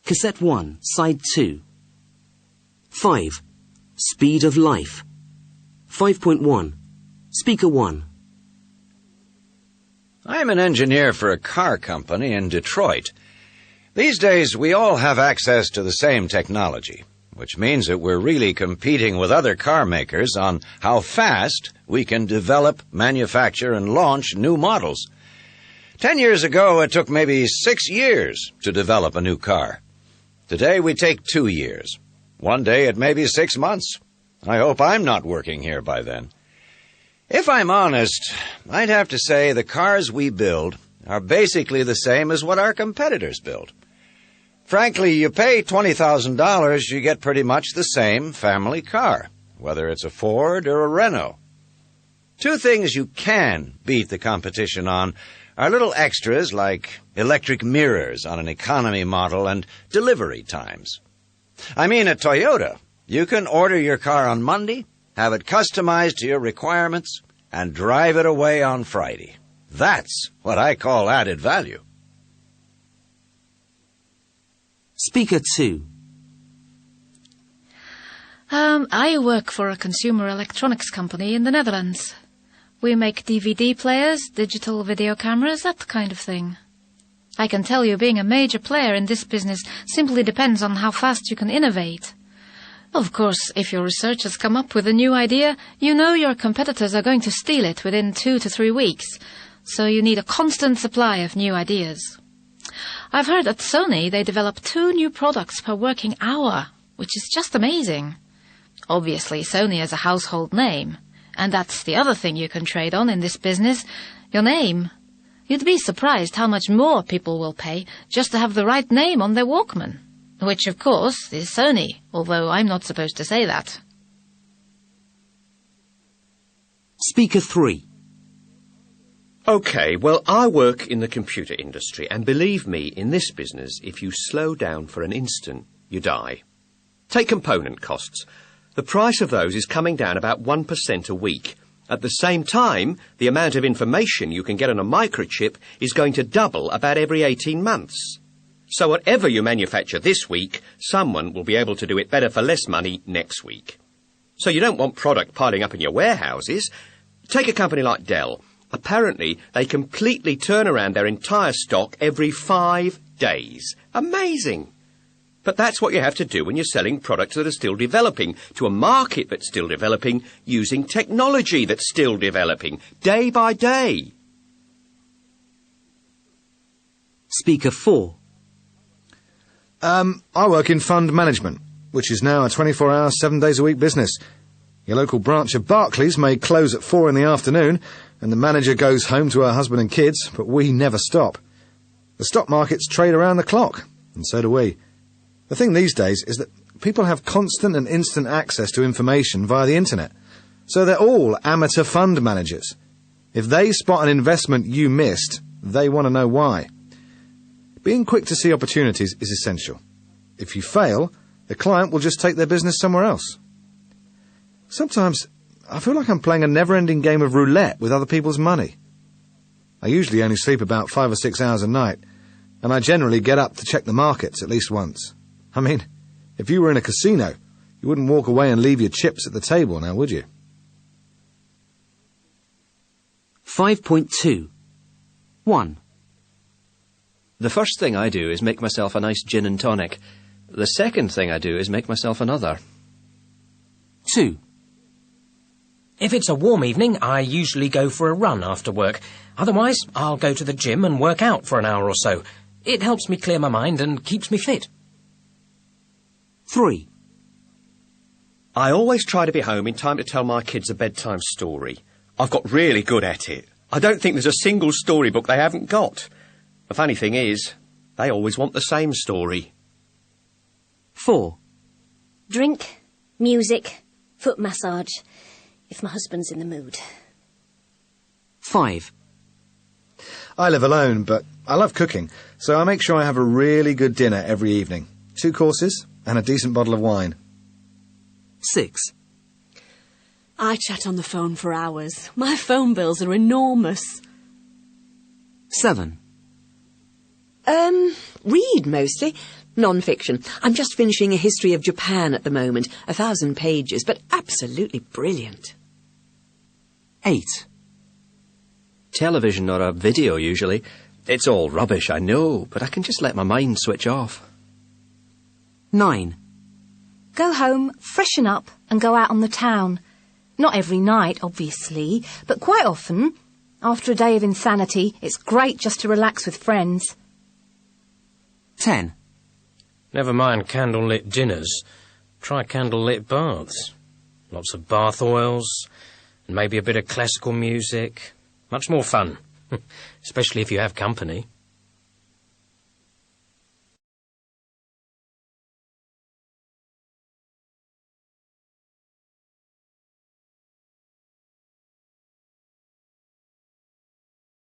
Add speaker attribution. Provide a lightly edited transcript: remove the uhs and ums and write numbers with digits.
Speaker 1: Cassette 1, Side 2. 5. Speed of Life. 5.1. Speaker 1.
Speaker 2: I'm an engineer for a car company in Detroit. These days, we all have access to the same technology, which means that we're really competing with other car makers on how fast we can develop, manufacture, and launch new models. 10 years ago, it took maybe 6 years to develop a new car. Today, we take 2 years. One day, it may be 6 months. I hope I'm not working here by then. If I'm honest, I'd have to say the cars we build are basically the same as what our competitors build. Frankly, you pay $20,000, you get pretty much the same family car, whether it's a Ford or a Renault. 2 things you can beat the competition on are little extras like electric mirrors on an economy model and delivery times. I mean, at Toyota, you can order your car on Monday, have it customized to your requirements, and drive it away on Friday. That's what I call added value.
Speaker 1: Speaker 2.
Speaker 3: I work for a consumer electronics company in the Netherlands. We make DVD players, digital video cameras, that kind of thing. I can tell you being a major player in this business simply depends on how fast you can innovate. Of course, if your researchers come up with a new idea, you know your competitors are going to steal it within 2 to 3 weeks, so you need a constant supply of new ideas. I've heard at Sony they develop 2 new products per working hour, which is just amazing. Obviously, Sony is a household name, and that's the other thing you can trade on in this business, your name. You'd be surprised how much more people will pay just to have the right name on their Walkman. Which, of course, is Sony, although I'm not supposed to say that.
Speaker 1: Speaker 3.
Speaker 4: OK, well, I work in the computer industry, and believe me, in this business, if you slow down for an instant, you die. Take component costs. The price of those is coming down about 1% a week. At the same time, the amount of information you can get on a microchip is going to double about every 18 months. So whatever you manufacture this week, someone will be able to do it better for less money next week. So you don't want product piling up in your warehouses. Take a company like Dell. Apparently, they completely turn around their entire stock every 5 days. Amazing! But that's what you have to do when you're selling products that are still developing to a market that's still developing using technology that's still developing, day by day.
Speaker 1: Speaker 4.
Speaker 5: I work in fund management, which is now a 24-hour, 7 days a week business. Your local branch of Barclays may close at 4 in the afternoon, and the manager goes home to her husband and kids, but we never stop. The stock markets trade around the clock, and so do we. The thing these days is that people have constant and instant access to information via the internet, so they're all amateur fund managers. If they spot an investment you missed, they want to know why. Being quick to see opportunities is essential. If you fail, the client will just take their business somewhere else. Sometimes I feel like I'm playing a never-ending game of roulette with other people's money. I usually only sleep about 5 or 6 hours a night, and I generally get up to check the markets at least once. I mean, if you were in a casino, you wouldn't walk away and leave your chips at the table now, would you?
Speaker 1: 5.2. 1.
Speaker 6: The first thing I do is make myself a nice gin and tonic. The second thing I do is make myself another.
Speaker 1: 2.
Speaker 7: If it's a warm evening, I usually go for a run after work. Otherwise, I'll go to the gym and work out for an hour or so. It helps me clear my mind and keeps me fit.
Speaker 1: 3.
Speaker 4: I always try to be home in time to tell my kids a bedtime story. I've got really good at it. I don't think there's a single storybook they haven't got. The funny thing is, they always want the same story.
Speaker 1: 4.
Speaker 8: Drink, music, foot massage, if my husband's in the mood.
Speaker 1: 5.
Speaker 5: I live alone, but I love cooking, so I make sure I have a really good dinner every evening. 2 courses and a decent bottle of wine.
Speaker 1: 6.
Speaker 9: I chat on the phone for hours. My phone bills are enormous.
Speaker 1: 7.
Speaker 9: Read mostly.
Speaker 10: Non-fiction. I'm just finishing a history of Japan at the moment. 1,000 pages, but absolutely brilliant.
Speaker 1: 8.
Speaker 6: Television or a video, usually. It's all rubbish, I know, but I can just let my mind switch off.
Speaker 1: 9.
Speaker 8: Go home, freshen up, and go out on the town. Not every night, obviously, but quite often. After a day of insanity, it's great just to relax with friends.
Speaker 1: 10.
Speaker 7: Never mind candlelit dinners. Try candlelit baths. Lots of bath oils, and maybe a bit of classical music. Much more fun, especially if you have company.